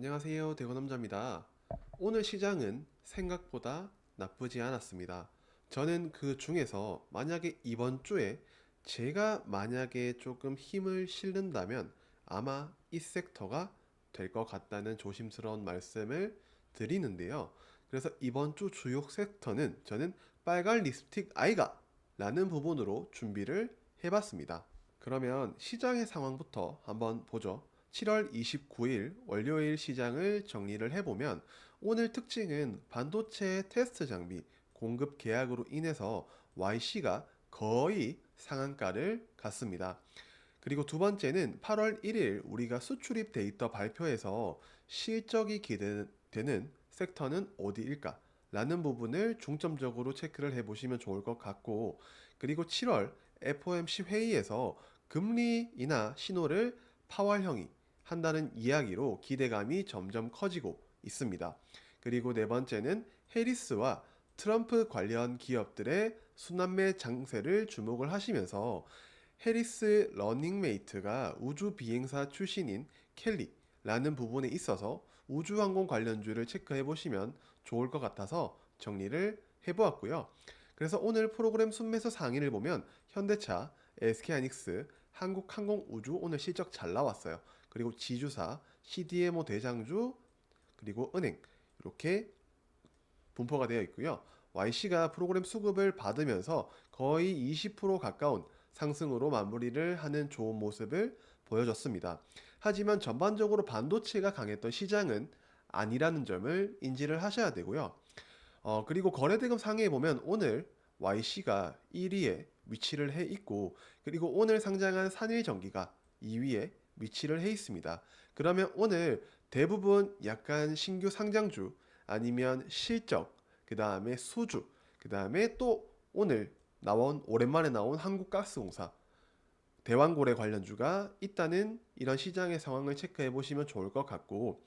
안녕하세요, 대구남자입니다. 오늘 시장은 생각보다 나쁘지 않았습니다. 저는 그 중에서 만약에 이번 주에 제가 만약에 조금 힘을 실는다면 아마 이 섹터가 될 것 같다는 조심스러운 말씀을 드리는데요. 그래서 이번 주 주요 섹터는 저는 빨간 립스틱 아이가 라는 부분으로 준비를 해봤습니다. 그러면 시장의 상황부터 한번 보죠. 7월 29일 월요일 시장을 정리를 해보면 오늘 특징은 반도체 테스트 장비 공급 계약으로 인해서 YC가 거의 상한가를 갔습니다. 그리고 두 번째는 8월 1일 우리가 수출입 데이터 발표에서 실적이 기대되는 섹터는 어디일까? 라는 부분을 중점적으로 체크를 해보시면 좋을 것 같고, 그리고 7월 FOMC 회의에서 금리 인하 신호를 파월형이 한다는 이야기로 기대감이 점점 커지고 있습니다. 그리고 네 번째는 해리스와 트럼프 관련 기업들의 순환매 장세를 주목을 하시면서 해리스 러닝메이트가 우주 비행사 출신인 켈리라는 부분에 있어서 우주항공 관련주를 체크해 보시면 좋을 것 같아서 정리를 해보았고요. 그래서 오늘 프로그램 순매수 상위를 보면 현대차, SK하이닉스, 한국항공우주 오늘 실적 잘 나왔어요. 그리고 지주사, CDMO 대장주, 그리고 은행 이렇게 분포가 되어 있고요. YC가 프로그램 수급을 받으면서 거의 20% 가까운 상승으로 마무리를 하는 좋은 모습을 보여줬습니다. 하지만 전반적으로 반도체가 강했던 시장은 아니라는 점을 인지를 하셔야 되고요. 그리고 거래대금 상위에 보면 오늘 YC가 1위에 위치를 해 있고, 그리고 오늘 상장한 산일전기가 2위에 위치를 해 있습니다. 그러면 오늘 대부분 약간 신규 상장주 아니면 실적, 그 다음에 수주, 그 다음에 또 오늘 오랜만에 나온 한국가스공사, 대왕고래 관련주가 있다는 이런 시장의 상황을 체크해 보시면 좋을 것 같고,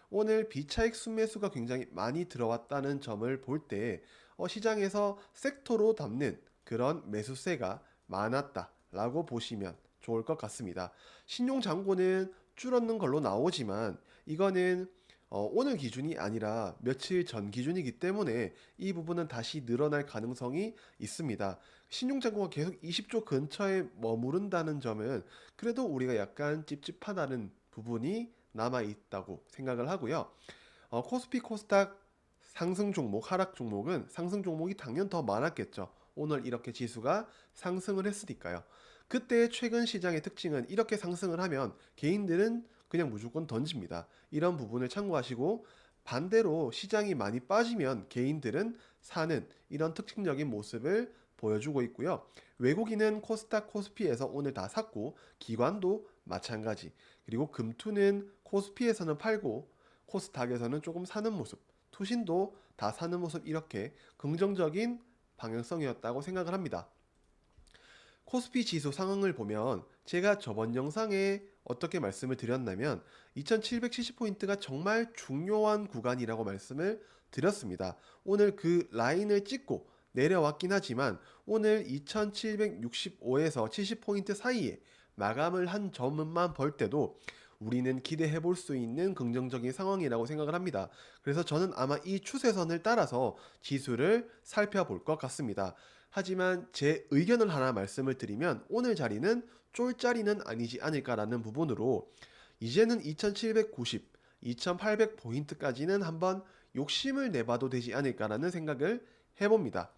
오늘 비차익 순매수가 굉장히 많이 들어왔다는 점을 볼 때 시장에서 섹터로 담는 그런 매수세가 많았다라고 보시면 좋을 것 같습니다. 신용 잔고는 줄었는 걸로 나오지만 이거는 오늘 기준이 아니라 며칠 전 기준이기 때문에 이 부분은 다시 늘어날 가능성이 있습니다. 신용잔고가 계속 20조 근처에 머무른다는 점은 그래도 우리가 약간 찝찝하다는 부분이 남아 있다고 생각을 하고요. 코스피 코스닥 상승 종목, 하락 종목은 상승 종목이 당연 더 많았겠죠. 오늘 이렇게 지수가 상승을 했으니까요. 그때 최근 시장의 특징은 이렇게 상승을 하면 개인들은 그냥 무조건 던집니다. 이런 부분을 참고하시고, 반대로 시장이 많이 빠지면 개인들은 사는 이런 특징적인 모습을 보여주고 있고요. 외국인은 코스닥, 코스피에서 오늘 다 샀고, 기관도 마찬가지. 그리고 금투는 코스피에서는 팔고 코스닥에서는 조금 사는 모습, 투신도 다 사는 모습, 이렇게 긍정적인 방향성이었다고 생각을 합니다. 코스피 지수 상황을 보면 제가 저번 영상에 어떻게 말씀을 드렸냐면 2770포인트가 정말 중요한 구간이라고 말씀을 드렸습니다. 오늘 그 라인을 찍고 내려왔긴 하지만 오늘 2765에서 70포인트 사이에 마감을 한 점만 볼 때도 우리는 기대해 볼 수 있는 긍정적인 상황이라고 생각을 합니다. 그래서 저는 아마 이 추세선을 따라서 지수를 살펴볼 것 같습니다. 하지만 제 의견을 하나 말씀을 드리면 오늘 자리는 쫄자리는 아니지 않을까라는 부분으로 이제는 2790, 2800포인트까지는 한번 욕심을 내봐도 되지 않을까라는 생각을 해봅니다.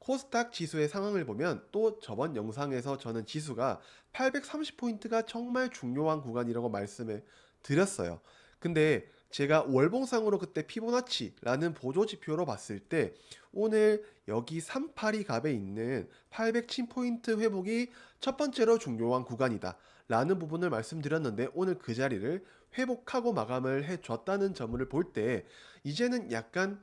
코스닥 지수의 상황을 보면 또 저번 영상에서 저는 지수가 830포인트가 정말 중요한 구간이라고 말씀을 드렸어요. 근데 제가 월봉상으로 그때 피보나치라는 보조지표로 봤을 때 오늘 여기 382 값에 있는 800포인트 회복이 첫 번째로 중요한 구간이다 라는 부분을 말씀드렸는데, 오늘 그 자리를 회복하고 마감을 해줬다는 점을 볼 때 이제는 약간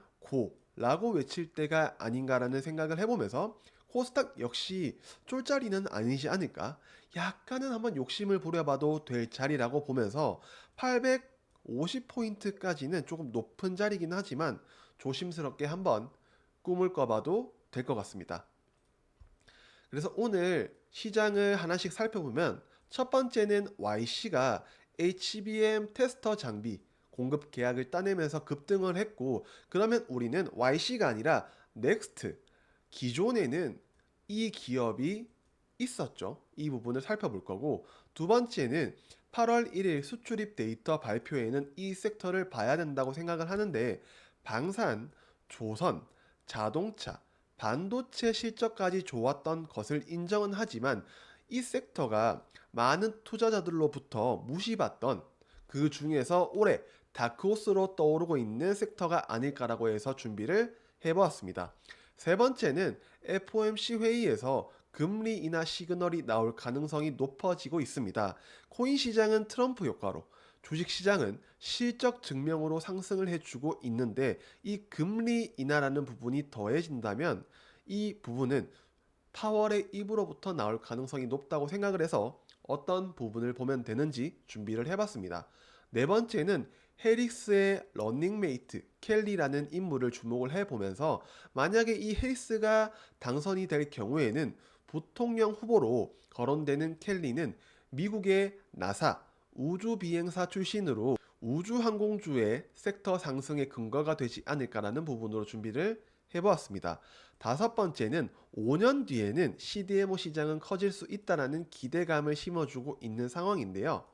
라고 외칠 때가 아닌가라는 생각을 해보면서 코스닥 역시 쫄자리는 아니지 않을까, 약간은 한번 욕심을 부려봐도 될 자리라고 보면서 850포인트까지는 조금 높은 자리긴 하지만 조심스럽게 한번 꿈을 꿔봐도 될 것 같습니다. 그래서 오늘 시장을 하나씩 살펴보면 첫 번째는 YC가 HBM 테스터 장비 공급 계약을 따내면서 급등을 했고, 그러면 우리는 YC가 아니라 넥스트, 기존에는 이 기업이 있었죠. 이 부분을 살펴볼 거고, 두 번째는 8월 1일 수출입 데이터 발표에는 이 섹터를 봐야 된다고 생각을 하는데, 방산, 조선, 자동차, 반도체 실적까지 좋았던 것을 인정은 하지만 이 섹터가 많은 투자자들로부터 무시받던, 그 중에서 올해 다크호스로 떠오르고 있는 섹터가 아닐까라고 해서 준비를 해보았습니다. 세 번째는 FOMC 회의에서 금리 인하 시그널이 나올 가능성이 높아지고 있습니다. 코인 시장은 트럼프 효과로, 주식 시장은 실적 증명으로 상승을 해주고 있는데, 이 금리 인하라는 부분이 더해진다면 이 부분은 파월의 입으로부터 나올 가능성이 높다고 생각을 해서 어떤 부분을 보면 되는지 준비를 해봤습니다. 네 번째는 해리스의 러닝메이트 켈리라는 인물을 주목을 해보면서, 만약에 이 해리스가 당선이 될 경우에는 부통령 후보로 거론되는 켈리는 미국의 나사 우주비행사 출신으로 우주항공주의 섹터 상승의 근거가 되지 않을까라는 부분으로 준비를 해보았습니다. 다섯 번째는 5년 뒤에는 CDMO 시장은 커질 수 있다는 기대감을 심어주고 있는 상황인데요.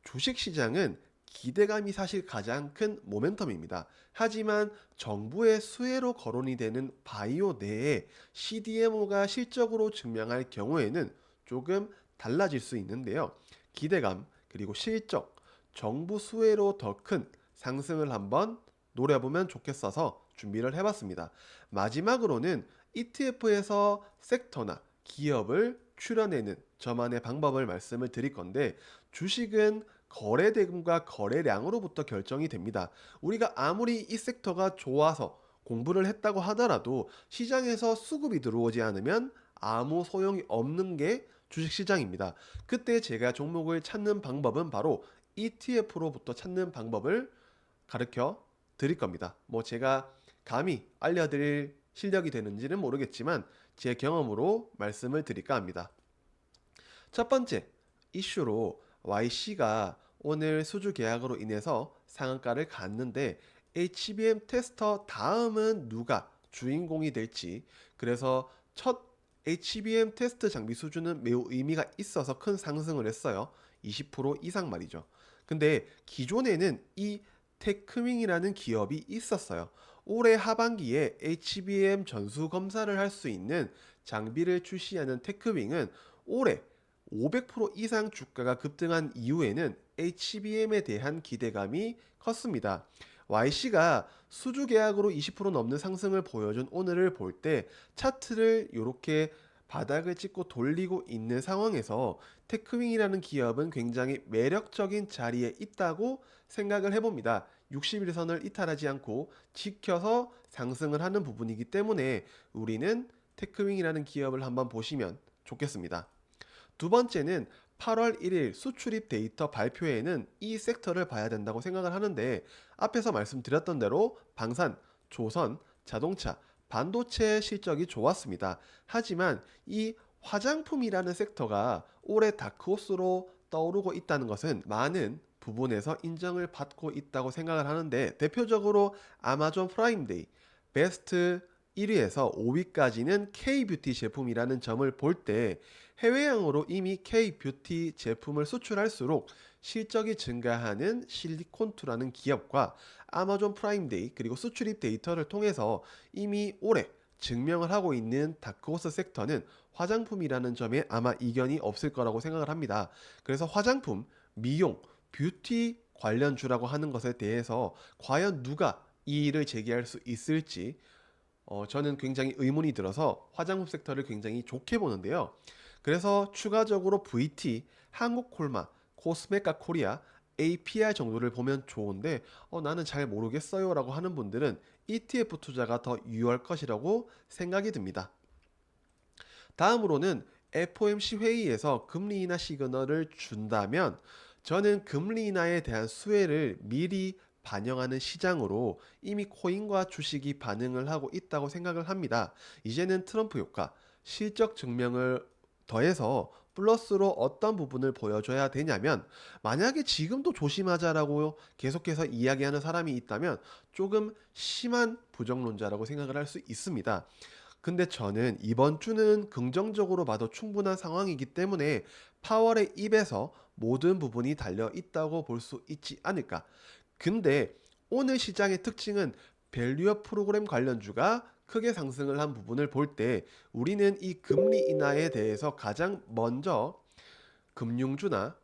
주식시장은 기대감이 사실 가장 큰 모멘텀입니다. 하지만 정부의 수혜로 거론이 되는 바이오 내에 CDMO가 실적으로 증명할 경우에는 조금 달라질 수 있는데요. 기대감, 그리고 실적, 정부 수혜로 더 큰 상승을 한번 노려보면 좋겠어서 준비를 해봤습니다. 마지막으로는 ETF에서 섹터나 기업을 추려내는 저만의 방법을 말씀을 드릴 건데, 주식은 거래 대금과 거래량으로부터 결정이 됩니다. 우리가 아무리 이 섹터가 좋아서 공부를 했다고 하더라도 시장에서 수급이 들어오지 않으면 아무 소용이 없는 게 주식시장입니다. 그때 제가 종목을 찾는 방법은 바로 ETF로부터 찾는 방법을 가르쳐 드릴 겁니다. 뭐 제가 감히 알려드릴 실력이 되는지는 모르겠지만 제 경험으로 말씀을 드릴까 합니다. 첫 번째 이슈로, YC가 오늘 수주 계약으로 인해서 상한가를 갔는데 HBM 테스터 다음은 누가 주인공이 될지, 그래서 첫 HBM 테스트 장비 수주는 매우 의미가 있어서 큰 상승을 했어요. 20% 이상 말이죠. 근데 기존에는 이 테크윙이라는 기업이 있었어요. 올해 하반기에 HBM 전수 검사를 할 수 있는 장비를 출시하는 테크윙은 올해 500% 이상 주가가 급등한 이후에는 HBM에 대한 기대감이 컸습니다. YC가 수주 계약으로 20% 넘는 상승을 보여준 오늘을 볼 때 차트를 이렇게 바닥을 찍고 돌리고 있는 상황에서 테크윙이라는 기업은 굉장히 매력적인 자리에 있다고 생각을 해봅니다. 60일선을 이탈하지 않고 지켜서 상승을 하는 부분이기 때문에 우리는 테크윙이라는 기업을 한번 보시면 좋겠습니다. 두 번째는 8월 1일 수출입 데이터 발표에는 이 섹터를 봐야 된다고 생각을 하는데, 앞에서 말씀드렸던 대로 방산, 조선, 자동차, 반도체 실적이 좋았습니다. 하지만 이 화장품이라는 섹터가 올해 다크호스로 떠오르고 있다는 것은 많은 부분에서 인정을 받고 있다고 생각을 하는데, 대표적으로 아마존 프라임데이 베스트 1위에서 5위까지는 K뷰티 제품이라는 점을 볼 때, 해외양으로 이미 K뷰티 제품을 수출할수록 실적이 증가하는 실리콘투라는 기업과 아마존 프라임데이 그리고 수출입 데이터를 통해서 이미 올해 증명을 하고 있는 다크호스 섹터는 화장품이라는 점에 아마 이견이 없을 거라고 생각을 합니다. 그래서 화장품, 미용, 뷰티 관련주라고 하는 것에 대해서 과연 누가 이 일을 제기할 수 있을지 저는 굉장히 의문이 들어서 화장품 섹터를 굉장히 좋게 보는데요. 그래서 추가적으로 VT, 한국콜마, 코스메카 코리아, APR 정도를 보면 좋은데, 나는 잘 모르겠어요 라고 하는 분들은 ETF 투자가 더 유효할 것이라고 생각이 듭니다. 다음으로는 FOMC 회의에서 금리 인하 시그널을 준다면, 저는 금리 인하에 대한 수혜를 미리 반영하는 시장으로 이미 코인과 주식이 반응을 하고 있다고 생각을 합니다. 이제는 트럼프 효과, 실적 증명을 더해서 플러스로 어떤 부분을 보여줘야 되냐면, 만약에 지금도 조심하자라고 계속해서 이야기하는 사람이 있다면 조금 심한 부정론자라고 생각을 할 수 있습니다. 근데 저는 이번 주는 긍정적으로 봐도 충분한 상황이기 때문에 파월의 입에서 모든 부분이 달려 있다고 볼 수 있지 않을까. 근데 오늘 시장의 특징은 밸류업 프로그램 관련주가 크게 상승을 한 부분을 볼 때 우리는 이 금리 인하에 대해서 가장 먼저 금융주나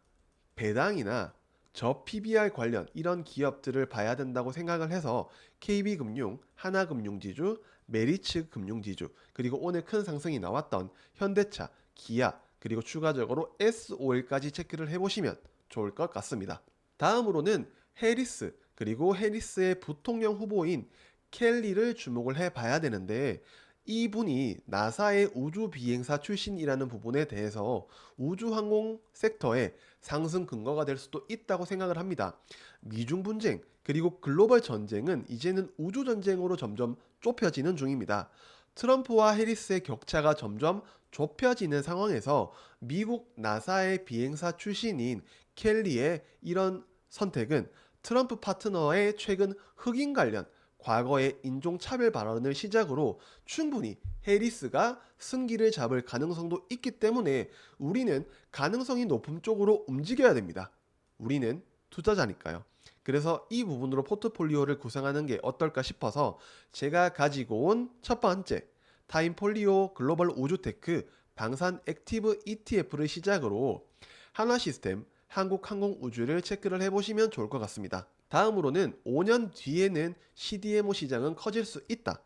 배당이나 저 PBR 관련 이런 기업들을 봐야 된다고 생각을 해서 KB금융, 하나금융지주, 메리츠금융지주, 그리고 오늘 큰 상승이 나왔던 현대차, 기아, 그리고 추가적으로 SOL까지 체크를 해보시면 좋을 것 같습니다. 다음으로는 해리스, 그리고 해리스의 부통령 후보인 켈리를 주목을 해봐야 되는데, 이분이 나사의 우주 비행사 출신이라는 부분에 대해서 우주항공 섹터의 상승 근거가 될 수도 있다고 생각을 합니다. 미중 분쟁 그리고 글로벌 전쟁은 이제는 우주 전쟁으로 점점 좁혀지는 중입니다. 트럼프와 해리스의 격차가 점점 좁혀지는 상황에서 미국 나사의 비행사 출신인 켈리의 이런 선택은 트럼프 파트너의 최근 흑인 관련 과거의 인종차별 발언을 시작으로 충분히 해리스가 승기를 잡을 가능성도 있기 때문에 우리는 가능성이 높은 쪽으로 움직여야 됩니다. 우리는 투자자니까요. 그래서 이 부분으로 포트폴리오를 구성하는 게 어떨까 싶어서 제가 가지고 온 첫 번째 타임폴리오 글로벌 우주테크 방산 액티브 ETF를 시작으로 한화시스템, 한국항공우주를 체크를 해보시면 좋을 것 같습니다. 다음으로는 5년 뒤에는 CDMO 시장은 커질 수 있다.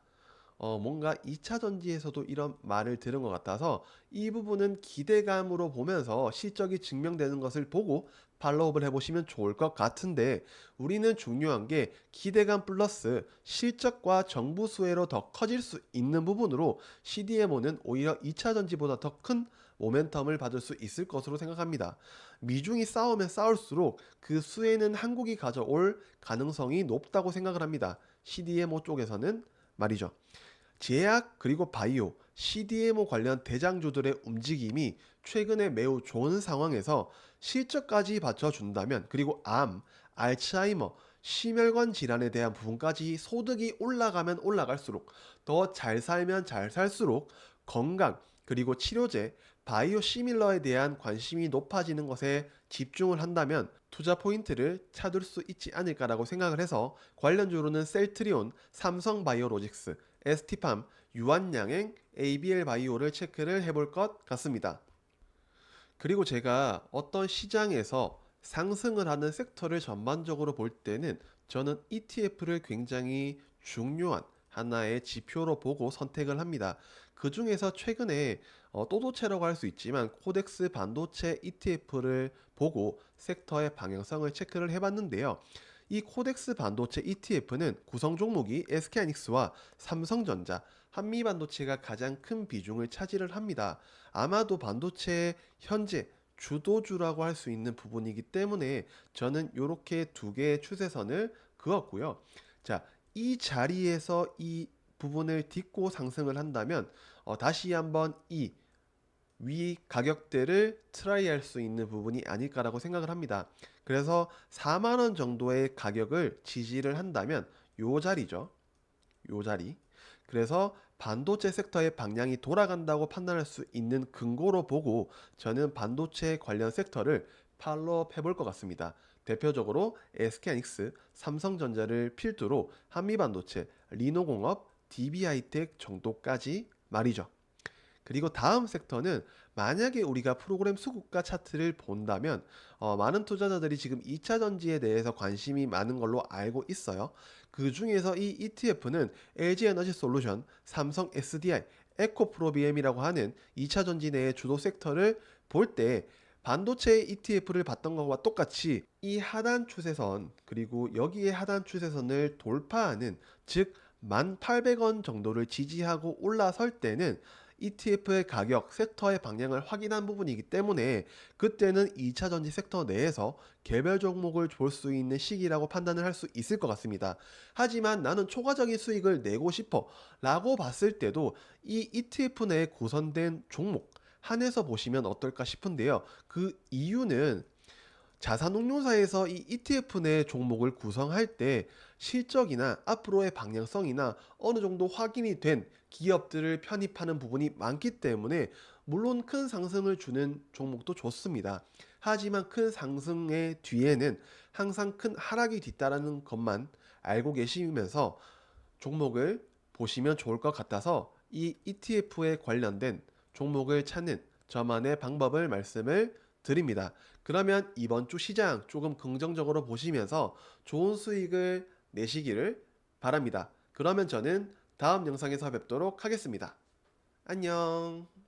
뭔가 2차 전지에서도 이런 말을 들은 것 같아서 이 부분은 기대감으로 보면서 실적이 증명되는 것을 보고 팔로우업을 해보시면 좋을 것 같은데, 우리는 중요한 게 기대감 플러스 실적과 정부 수혜로 더 커질 수 있는 부분으로 CDMO는 오히려 2차 전지보다 더 큰 모멘텀을 받을 수 있을 것으로 생각합니다. 미중이 싸우면 싸울수록 그 수혜는 한국이 가져올 가능성이 높다고 생각을 합니다. CDMO 쪽에서는 말이죠. 제약 그리고 바이오, CDMO 관련 대장주들의 움직임이 최근에 매우 좋은 상황에서 실적까지 받쳐준다면, 그리고 암, 알츠하이머, 심혈관 질환에 대한 부분까지 소득이 올라가면 올라갈수록, 더 잘 살면 잘 살수록 건강 그리고 치료제, 바이오 시밀러에 대한 관심이 높아지는 것에 집중을 한다면 투자 포인트를 찾을 수 있지 않을까라고 생각을 해서 관련주로는 셀트리온, 삼성바이오로직스, ST팜, 유한양행, ABL바이오를 체크를 해볼 것 같습니다. 그리고 제가 어떤 시장에서 상승을 하는 섹터를 전반적으로 볼 때는 저는 ETF를 굉장히 중요한 하나의 지표로 보고 선택을 합니다. 그 중에서 최근에 또도체라고 할 수 있지만 코덱스 반도체 ETF를 보고 섹터의 방향성을 체크를 해봤는데요. 이 코덱스 반도체 ETF는 구성 종목이 SK하이닉스와 삼성전자, 한미반도체가 가장 큰 비중을 차지를 합니다. 아마도 반도체의 현재 주도주라고 할 수 있는 부분이기 때문에 저는 이렇게 두 개의 추세선을 그었고요. 자, 이 자리에서 이 부분을 딛고 상승을 한다면 다시 한번 이 위 가격대를 트라이할 수 있는 부분이 아닐까라고 생각을 합니다. 그래서 4만원 정도의 가격을 지지를 한다면 요 자리죠. 요 자리. 그래서 반도체 섹터의 방향이 돌아간다고 판단할 수 있는 근거로 보고 저는 반도체 관련 섹터를 팔로업 해볼 것 같습니다. 대표적으로 SK하이닉스, 삼성전자를 필두로 한미반도체, 리노공업, DB하이텍 정도까지 말이죠. 그리고 다음 섹터는 만약에 우리가 프로그램 수급가 차트를 본다면 많은 투자자들이 지금 2차 전지에 대해서 관심이 많은 걸로 알고 있어요. 그 중에서 이 ETF는 LG에너지솔루션, 삼성 SDI, 에코프로비엠이라고 하는 2차 전지 내의 주도 섹터를 볼 때 반도체 ETF를 봤던 것과 똑같이 이 하단 추세선 그리고 여기에 하단 추세선을 돌파하는, 즉 1,800원 정도를 지지하고 올라설 때는 ETF의 가격, 섹터의 방향을 확인한 부분이기 때문에 그때는 2차 전지 섹터 내에서 개별 종목을 볼 수 있는 시기라고 판단을 할 수 있을 것 같습니다. 하지만 나는 초과적인 수익을 내고 싶어 라고 봤을 때도 이 ETF 내에 구성된 종목, 한해서 보시면 어떨까 싶은데요. 그 이유는 자산운용사에서 이 ETF 내 종목을 구성할 때 실적이나 앞으로의 방향성이나 어느 정도 확인이 된 기업들을 편입하는 부분이 많기 때문에 물론 큰 상승을 주는 종목도 좋습니다. 하지만 큰 상승의 뒤에는 항상 큰 하락이 뒤따르는 것만 알고 계시면서 종목을 보시면 좋을 것 같아서 이 ETF에 관련된 종목을 찾는 저만의 방법을 말씀을 드립니다. 그러면 이번 주 시장 조금 긍정적으로 보시면서 좋은 수익을 내시기를 바랍니다. 그러면 저는 다음 영상에서 뵙도록 하겠습니다. 안녕.